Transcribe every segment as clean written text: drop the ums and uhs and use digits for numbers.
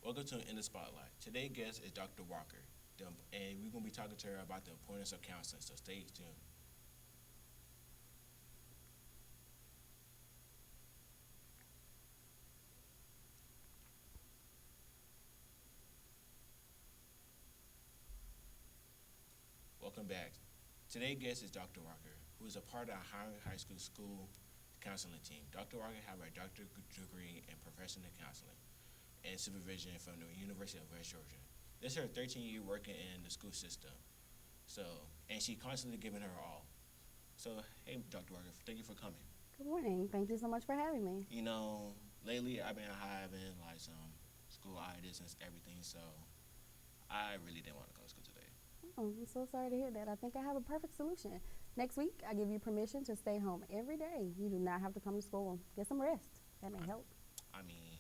Welcome to In the Spotlight. Today's guest is Dr. Walker, and we're going to be talking to her about the importance of counseling, so stay tuned. Welcome back. Today's guest is Dr. Walker, who is a part of the Hiram High School counseling team. Dr. Walker has a doctorate degree in professional counseling and supervision from the University of West Georgia. This is her 13-year working in the school system. So, and she constantly giving her all. So, hey, Dr. Walker, thank you for coming. Good morning. Thank you so much for having me. You know, lately I've been having like some school itis and everything, so I really didn't want to go to school today. Oh, I'm so sorry to hear that. I think I have a perfect solution. Next week, I give you permission to stay home every day. You do not have to come to school. Get some rest. That may help. I mean,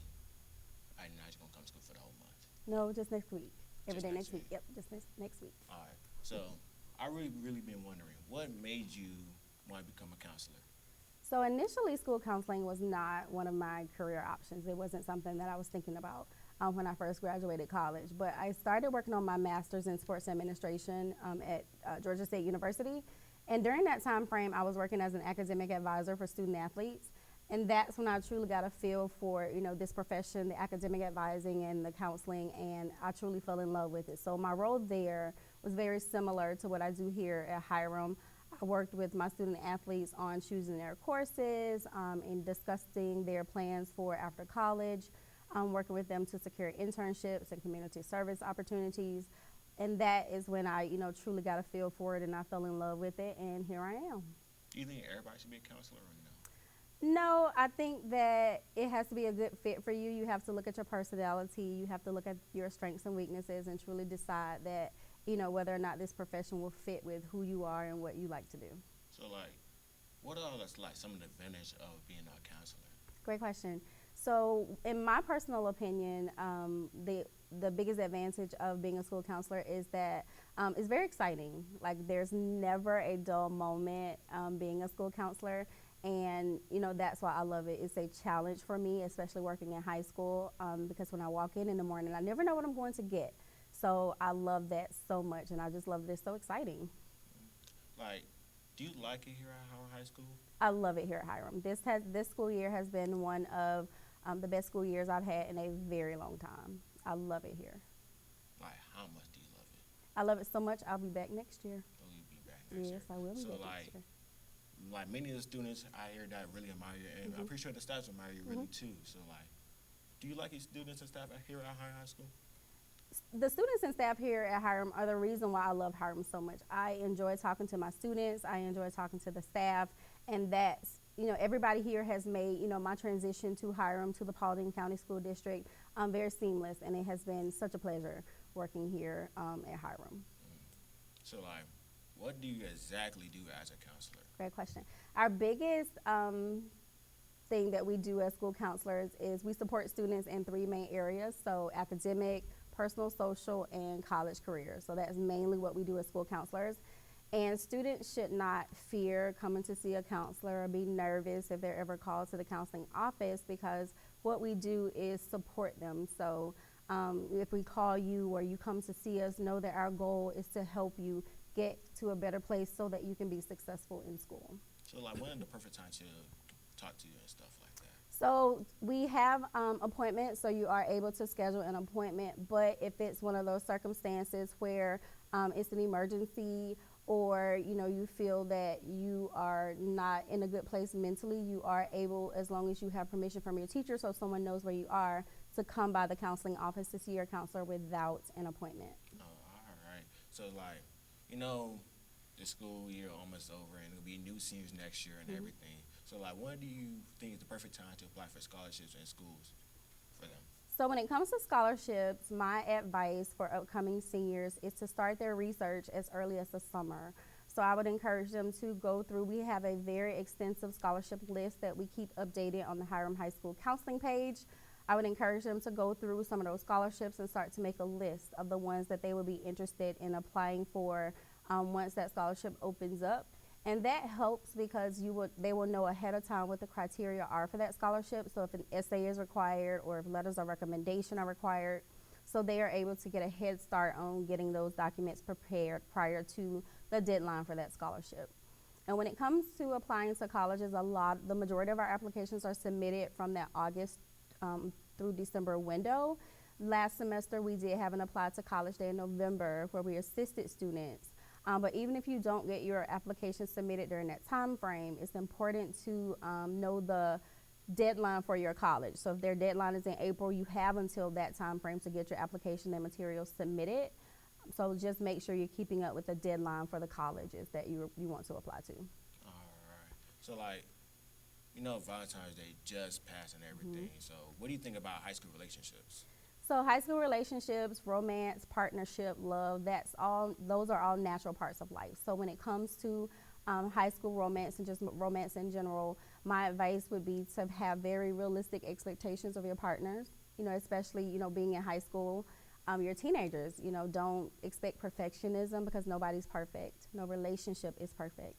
I'm not just gonna come to school for the whole month. No, just next week. Every Just day next next week. week. Yep, just next week. All right. So, I really been wondering, what made you want to become a counselor? So initially, school counseling was not one of my career options. It wasn't something that I was thinking about when I first graduated college. But I started working on my master's in sports administration at Georgia State University. And during that time frame, I was working as an academic advisor for student athletes. And that's when I truly got a feel for, this profession, the academic advising and the counseling, and I truly fell in love with it. So my role there was very similar to what I do here at Hiram. I worked with my student athletes on choosing their courses and discussing their plans for after college, working with them to secure internships and community service opportunities. And that is when I, truly got a feel for it and I fell in love with it, and here I am. Do you think everybody should be a counselor or no? No, I think that it has to be a good fit for you. You have to look at your personality. You have to look at your strengths and weaknesses and truly decide that, whether or not this profession will fit with who you are and what you like to do. So, like, what are like some of the advantages of being a counselor? Great question. So, in my personal opinion, the biggest advantage of being a school counselor is that it's very exciting. Like, there's never a dull moment being a school counselor, and that's why I love it. It's a challenge for me, especially working in high school, because when I walk in the morning, I never know what I'm going to get. So I love that so much, and I just love it. It's so exciting. Like, do you like it here at Howard High School? I love it here at Hiram. This school year has been one of the best school years I've had in a very long time. I love it here. Like, how much do you love it? I love it so much. I'll be back next year. Oh, you'll be back next year. Yes, I will be So, back like, next year. like many of the students I hear that really admire you, and I'm pretty sure the staff admire you really too. So, like, do you like your students and staff here at Howard High School? The students and staff here at Hiram are the reason why I love Hiram so much. I enjoy talking to my students. I enjoy talking to the staff, and that's everybody here has made my transition to Hiram, to the Paulding County School District, very seamless, and it has been such a pleasure working here at Hiram. So, like, what do you exactly do as a counselor? Great question. Our biggest thing that we do as school counselors is we support students in three main areas: so academic, personal, social, and college careers. So that's mainly what we do as school counselors. And students should not fear coming to see a counselor or be nervous if they're ever called to the counseling office, because what we do is support them. So if we call you or you come to see us, know that our goal is to help you get to a better place so that you can be successful in school. So, like, when is the perfect time to talk to you and stuff like that? So we have appointments, so you are able to schedule an appointment. But if it's one of those circumstances where it's an emergency, or you feel that you are not in a good place mentally, you are able, as long as you have permission from your teacher, so someone knows where you are, to come by the counseling office to see your counselor without an appointment. Oh, all right. So, like, the school year almost over, and it'll be new seniors next year and everything. So, like, when do you think is the perfect time to apply for scholarships in schools for them? So when it comes to scholarships, my advice for upcoming seniors is to start their research as early as the summer. So I would encourage them to go through. We have a very extensive scholarship list that we keep updated on the Hiram High School counseling page. I would encourage them to go through some of those scholarships and start to make a list of the ones that they would be interested in applying for once that scholarship opens up. And that helps because they will know ahead of time what the criteria are for that scholarship. So if an essay is required or if letters of recommendation are required, So they are able to get a head start on getting those documents prepared prior to the deadline for that scholarship. And when it comes to applying to colleges, the majority of our applications are submitted from that August through December window. Last semester, we did have an Apply to College Day in November where we assisted students. But even if you don't get your application submitted during that time frame, it's important to know the deadline for your college. So if their deadline is in April, you have until that time frame to get your application and materials submitted. So just make sure you're keeping up with the deadline for the colleges that you want to apply to. All right. So, like, you know, Valentine's Day just passed and everything. So what do you think about high school relationships? So high school relationships, romance, partnership, love, those are all natural parts of life. So when it comes to high school romance and just romance in general, my advice would be to have very realistic expectations of your partners, you know, especially, you know, being in high school. Your teenagers, you know, don't expect perfectionism because nobody's perfect. No relationship is perfect.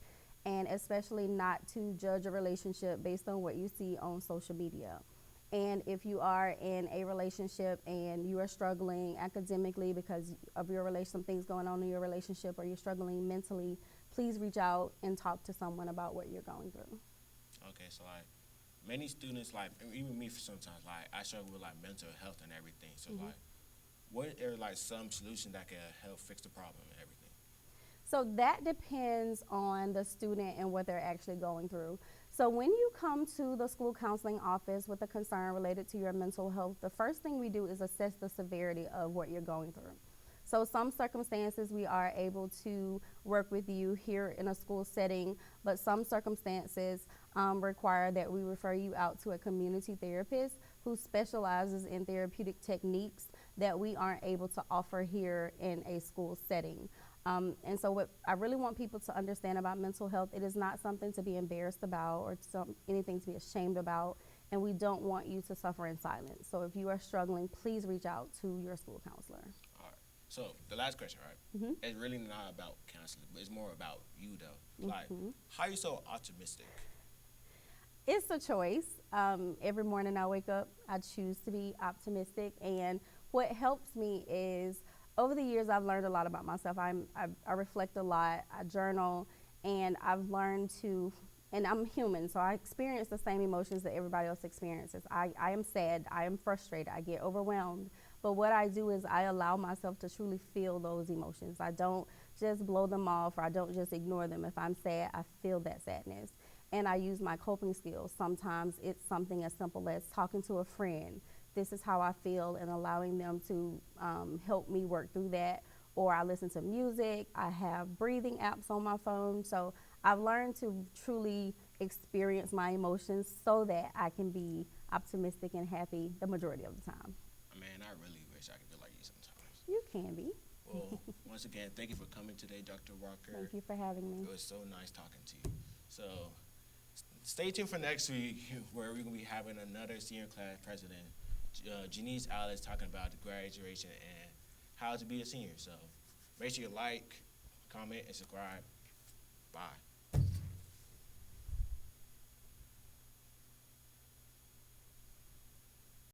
And especially not to judge a relationship based on what you see on social media. And if you are in a relationship and you are struggling academically because of your relation, some things going on in your relationship, or you're struggling mentally, please reach out and talk to someone about what you're going through. Okay, so like many students, like even me sometimes, like I struggle with like mental health and everything. So like, what are like some solutions that can help fix the problem and everything? So that depends on the student and what they're actually going through. So when you come to the school counseling office with a concern related to your mental health, the first thing we do is assess the severity of what you're going through. So some circumstances we are able to work with you here in a school setting, but some circumstances require that we refer you out to a community therapist who specializes in therapeutic techniques that we aren't able to offer here in a school setting. And so what I really want people to understand about mental health, it is not something to be embarrassed about or anything to be ashamed about, and we don't want you to suffer in silence. So if you are struggling, please reach out to your school counselor. All right. So the last question, right? It's really not about counseling, but it's more about you though. Like, how are you so optimistic? It's a choice. Every morning I wake up, I choose to be optimistic, and what helps me is over the years I've learned a lot about myself. I reflect a lot, I journal, and I've learned to, and I'm human, so I experience the same emotions that everybody else experiences. I am sad, I am frustrated, I get overwhelmed, but what I do is I allow myself to truly feel those emotions. I don't just blow them off, or I don't just ignore them. If I'm sad, I feel that sadness, and I use my coping skills. Sometimes it's something as simple as talking to a friend. This is how I feel, and allowing them to help me work through that. Or I listen to music, I have breathing apps on my phone. So I've learned to truly experience my emotions so that I can be optimistic and happy the majority of the time. Man, I really wish I could be like you sometimes. You can be. Well, once again, thank you for coming today, Dr. Walker. Thank you for having me. It was so nice talking to you. So stay tuned for next week where we're going to be having another senior class president, Janice Alice, talking about the graduation and how to be a senior. So make sure you like, comment, and subscribe. Bye.